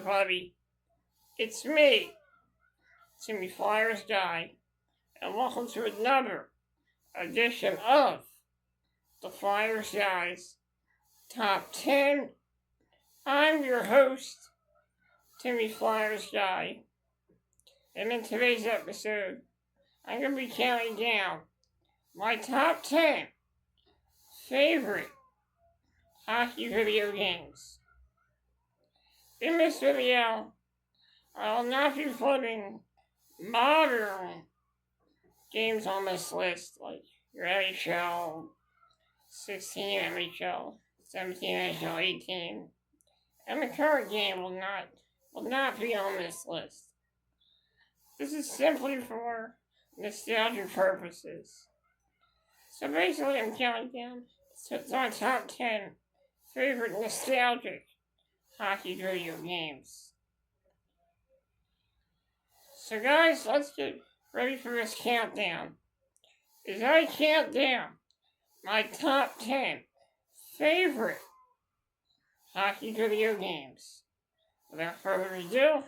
everybody. It's me, Timmy Flyersguy, and welcome to another edition of the Flyersguys Top 10. I'm your host, Timmy Flyersguy, and in today's episode, I'm going to be counting down my top 10 favorite hockey video games. In this video, I will not be putting modern games on this list, like your NHL 16, NHL 17, NHL 18, and the current game will not be on this list. This is simply for nostalgia purposes. So basically, I'm counting down my top 10 favorite nostalgic hockey video games. So guys, let's get ready for this countdown. As I count down my top 10 favorite hockey video games. Without further ado,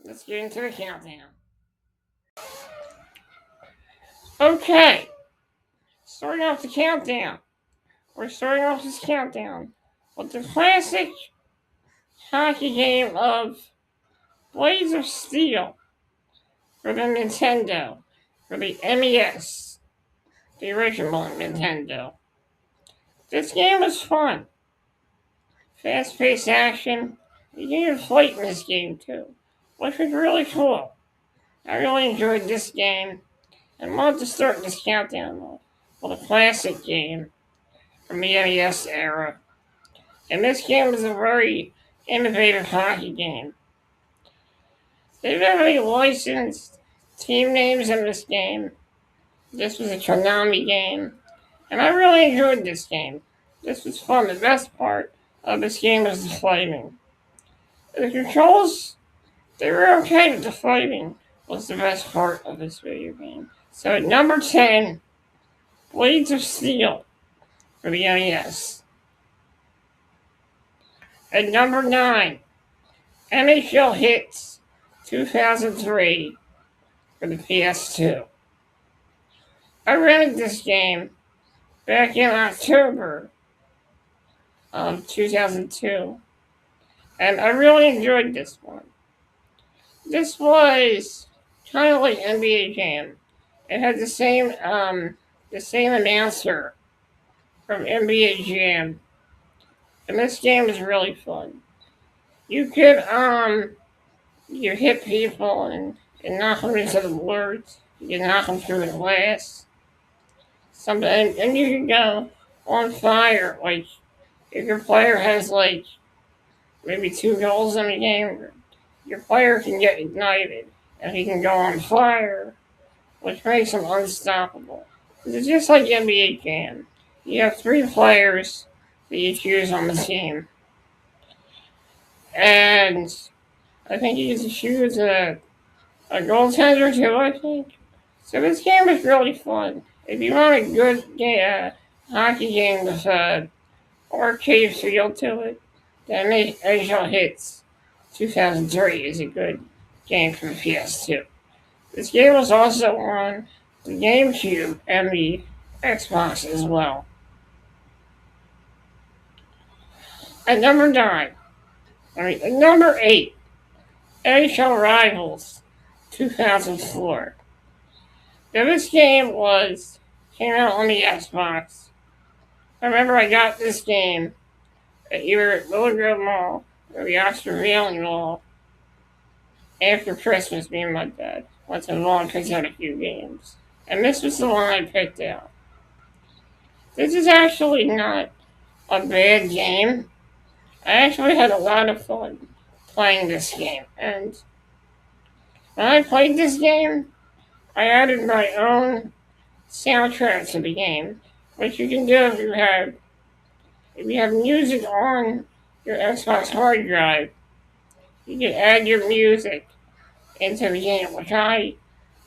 let's get into the countdown. Okay, starting off the countdown. We're starting off this countdown with the classic hockey game of Blades of Steel for the Nintendo, for the NES, the original Nintendo. This game was fun. Fast-paced action. You can even fight in this game too, which was really cool. I really enjoyed this game, and wanted to start this countdown with a classic game from the NES era. And this game is a very innovative hockey game. They've already licensed team names in this game. This was a Konami game, and I really enjoyed this game. This was fun. The best part of this game was the fighting. The controls, they were okay, but the fighting was the best part of this video game. So at number 10, Blades of Steel for the NES. At number 9, NHL Hits 2003 for the PS2. I rented this game back in October of 2002, and I really enjoyed this one. This was kind of like NBA Jam. It had the same announcer from NBA Jam, and this game is really fun. You could you hit people and knock them into the boards. You can knock them through the glass. Something, and you can go on fire. Like if your player has like maybe 2 goals in a game, your player can get ignited and he can go on fire, which makes him unstoppable. It's just like NBA Jam. You have 3 players that you choose on the team. And I think you get to choose a goaltender too, I think. So this game is really fun. If you want a good hockey game with arcade feel to it, then NHL Hits 2003 is a good game for the PS2. This game was also on the GameCube and the Xbox as well. At number 8, NHL Rivals 2004. Now this game came out on the Xbox. I remember I got this game at either Willow Grove Mall or the Oxford Valley Mall after Christmas. Me and my dad went to the mall and picked out a few games. And this was the one I picked out. This is actually not a bad game. I actually had a lot of fun playing this game. And when I played this game, I added my own soundtrack to the game, which you can do if you have music on your Xbox hard drive. You can add your music into the game, which I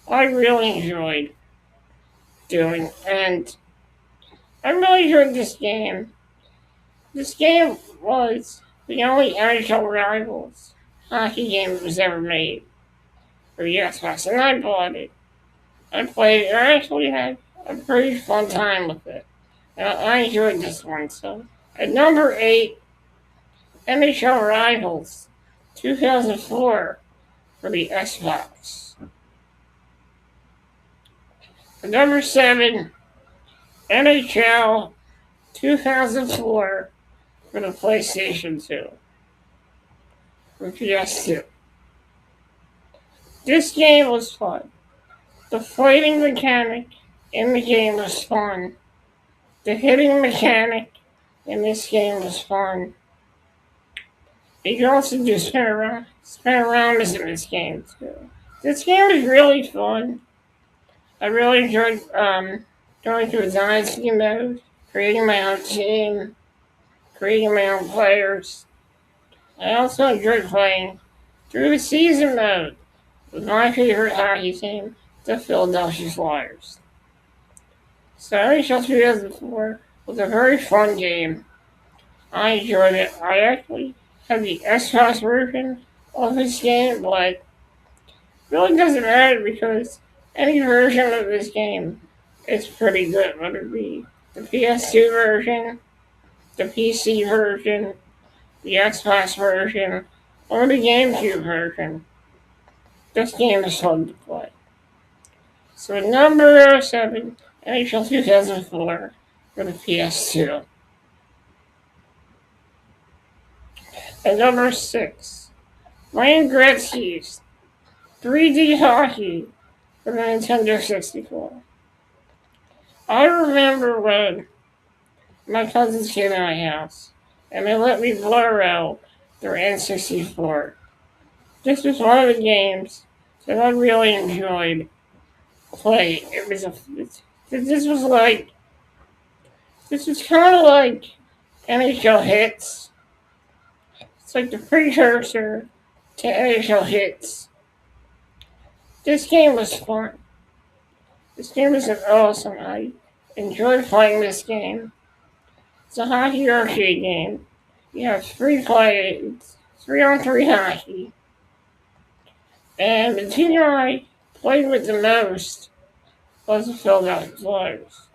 really enjoyed doing, and I really enjoyed this game. This game was the only NHL Rivals hockey game that was ever made for the Xbox, and I bought it. I played it, and I actually had a pretty fun time with it. And I enjoyed this one, so. At number 8, NHL Rivals 2004 for the Xbox. At number 7, NHL 2004 for the PlayStation 2. For PS2. This game was fun. The fighting mechanic in the game was fun. The hitting mechanic in this game was fun. You can also do spin around in this game too. This game is really fun. I really enjoyed going through the Dynasty mode, creating my own team, creating my own players. I also enjoyed playing through the season mode with my favorite hockey team, the Philadelphia Flyers. So NHL 2004 was a very fun game. I enjoyed it. I actually have the Xbox version of this game, but it really doesn't matter because any version of this game is pretty good, whether it be the PS2 version, the PC version, the Xbox version, or the GameCube version. This game is fun to play. So number 7, NHL 2004 for the PS2. At number 6, Wayne Gretzky's 3D Hockey for the Nintendo 64. I remember when my cousins came to my house and they let me borrow their N64. This was one of the games that I really enjoyed playing. This was kind of like NHL Hits. It's like the precursor to NHL Hits. This game was fun. This game was awesome. I enjoyed playing this game. It's a hockey arcade game. You have 3 players, 3-on-3 hockey. And the team I played with the most was the Philadelphia Flyers.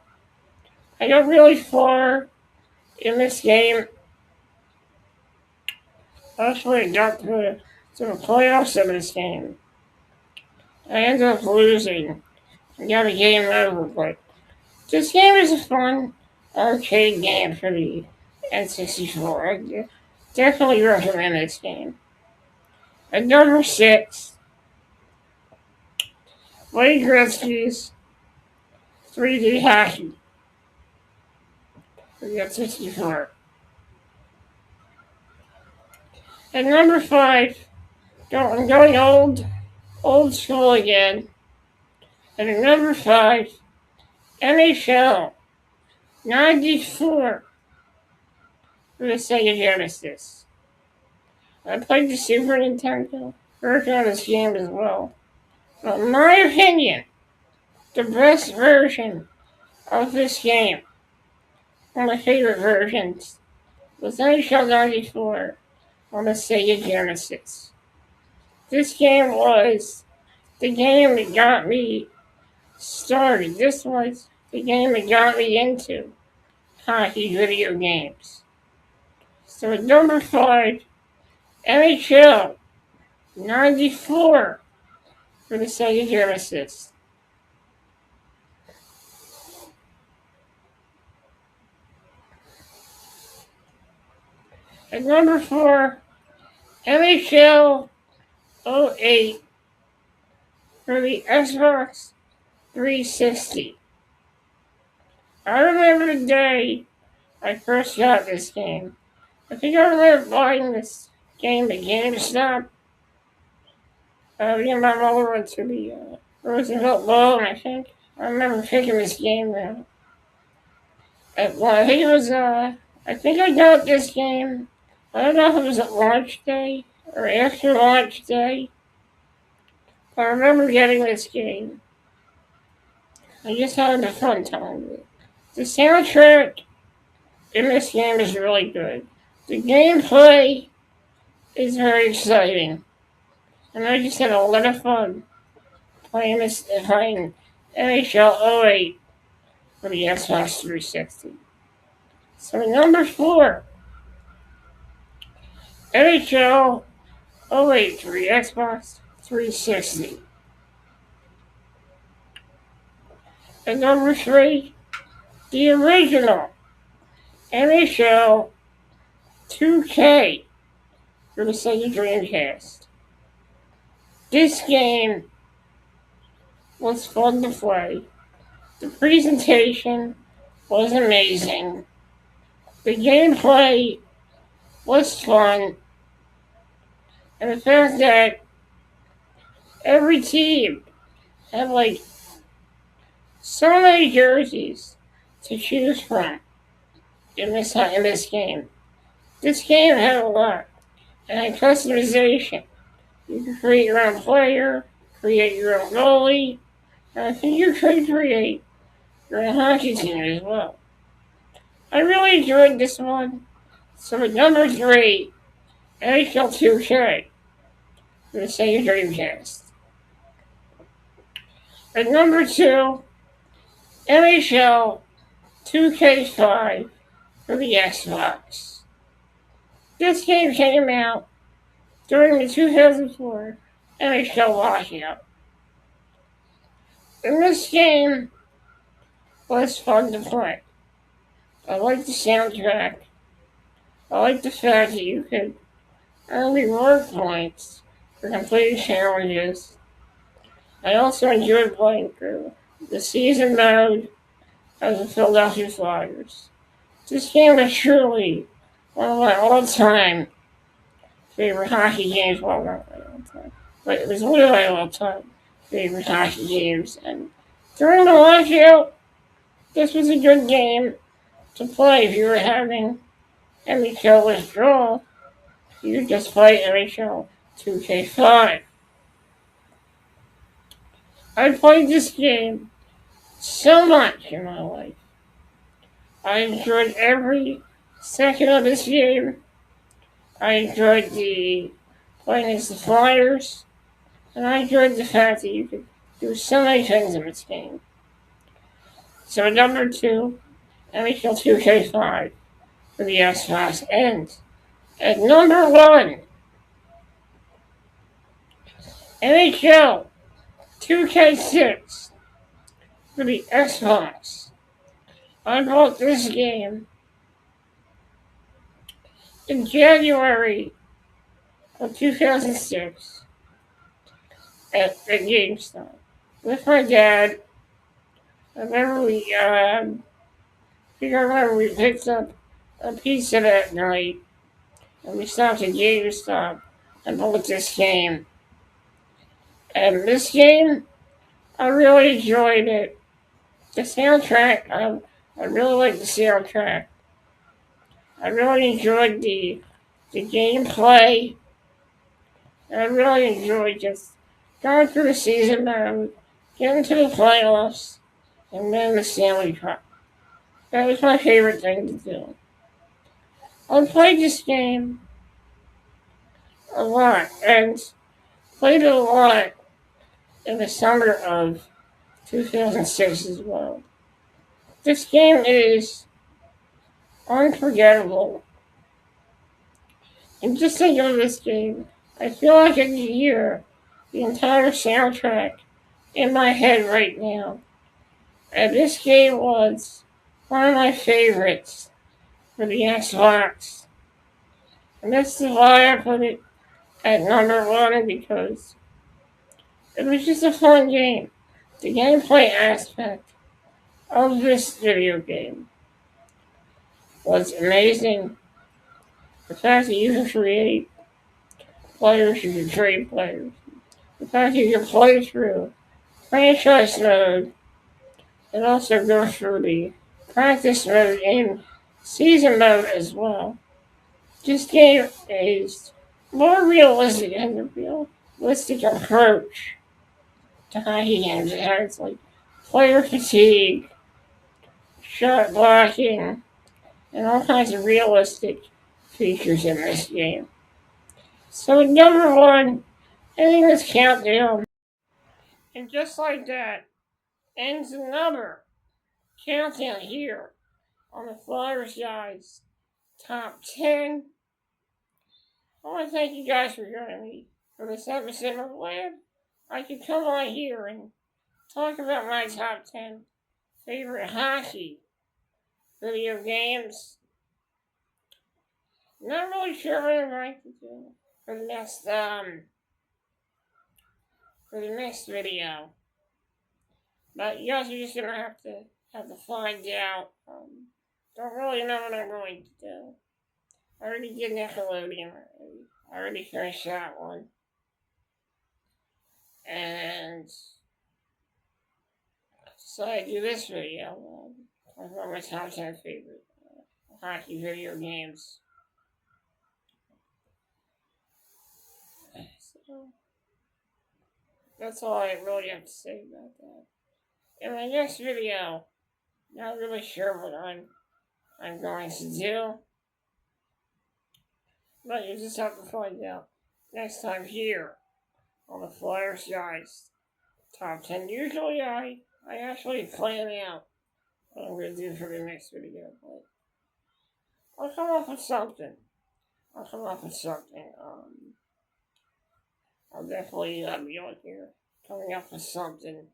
I got really far in this game. Actually, I got to the playoffs of this game. I ended up losing and got a game over, but this game is a fun arcade game for the N64. I definitely recommend this game. At number 6, Wayne Gretzky's 3D Hockey for the N64. At number 5, I'm going old school again. And at number 5, NHL 94 for the Sega Genesis. I played the Super Nintendo version of this game as well. But in my opinion, the best version of this game, one of my favorite versions, was NHL 94 on the Sega Genesis. This game was the game that got me started. This was the game that got me into hockey video games. So at number 5, NHL 94 for the Sega Genesis. At number 4, NHL 08 for the Xbox 360. I remember the day I first got this game. I think I remember buying this game at GameStop. Me and my mother went to the Roosevelt Mall, and I remember picking this game up. I think I got this game. I don't know if it was at launch day or after launch day. But I remember getting this game. I just had a fun time with it. The soundtrack in this game is really good. The gameplay is very exciting. And I just had a lot of fun playing NHL '08 for the Xbox 360. So number 4, NHL '08 for the Xbox 360. And number 3, the original NHL 2K for the Sega Dreamcast. This game was fun to play. The presentation was amazing. The gameplay was fun. And the fact that every team had like so many jerseys to choose from in this game. This game had a lot. And had customization. You could create your own player, create your own goalie, and I think you could create your own hockey team as well. I really enjoyed this one. So at number 3, NHL 2K for the Sega Dreamcast. At number 2, NHL 2K5 for the Xbox. This game came out during the 2004 NHL lockout. And this game was fun to play. I liked the soundtrack. I liked the fact that you could earn reward points for completing challenges. I also enjoyed playing through the season mode of the Philadelphia Flyers. This game was truly one of my all-time favorite hockey games. Well, not my all-time, but it was one of my all-time favorite hockey games. And during the lockout, this was a good game to play if you were having NHL withdrawal. You could just play NHL 2K5. I played this game so much in my life. I enjoyed every second of this game. I enjoyed the playing as the Flyers, and I enjoyed the fact that you could do so many things in this game. So at number 2, NHL 2K5 for the Xbox, and at number 1, NHL 2K6 for the Xbox. I bought this game in January of 2006 at GameStop with my dad. I remember we picked up a pizza that night and we stopped at GameStop and bought this game. And this game, I really enjoyed it. The soundtrack, I really liked the soundtrack. I really enjoyed the gameplay. And I really enjoyed just going through the season mode, getting to the playoffs, and winning the Stanley Cup. That was my favorite thing to do. I played this game a lot, and played it a lot in the summer of 2006 as well. This game is unforgettable. And just thinking of this game, I feel like I can hear the entire soundtrack in my head right now. And this game was one of my favorites for the Xbox. And this is why I put it at number 1, because it was just a fun game. The gameplay aspect of this video game was amazing. The fact that you can create players, you can trade players. The fact that you can play through franchise mode and also go through the practice mode and season mode as well. This game is more realistic and a realistic approach to hockey games. It has like player fatigue, shot blocking, and all kinds of realistic features in this game. So number one, ending this countdown. And just like that, ends another countdown here on the Flyersguys Top 10. I want to thank you guys for joining me for this episode. I'm glad I could come on here and talk about my top 10 favorite hockey video games. Not really sure what I'm going to do for the next video, but you guys are just gonna have to find out. Don't really know what I'm going to do. I already did Nickelodeon. I already finished that one, and so I do this video. Talk about my top 10 favorite hockey video games. So that's all I really have to say about that. In my next video, not really sure what I'm going to do, but you just have to find out next time here on the Flyersguys Top 10. Usually I actually plan out what I'm going to do for the next video, but I'll come up with something. I'll definitely be on here coming up with something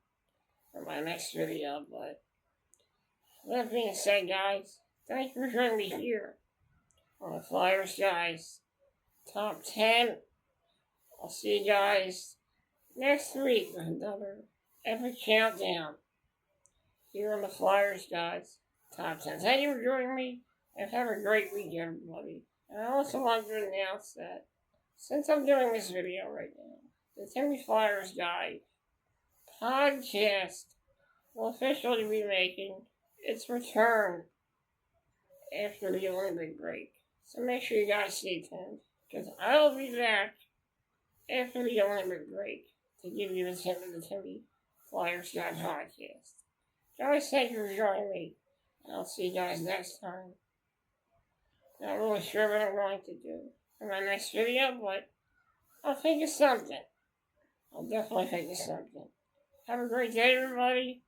for my next video, but that being said, guys, thank you for joining me here on the Flyersguys Top 10. I'll see you guys next week with another epic countdown here on the Flyersguys Top 10. Thank you for joining me, and have a great week, everybody. And I also want to announce that since I'm doing this video right now, the Timmy Flyersguys podcast will officially be making its return after the Olympic break. So make sure you guys stay tuned, because I'll be back after the Olympic break to give you the Timmy Flyersguys podcast. Guys, thank you for joining me, and I'll see you guys next time. Not really sure what I'm going to do in my next video, but I'll think of something. I'll definitely think of something. Have a great day, everybody,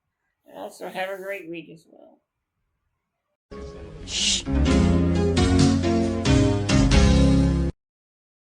and also have a great week as well.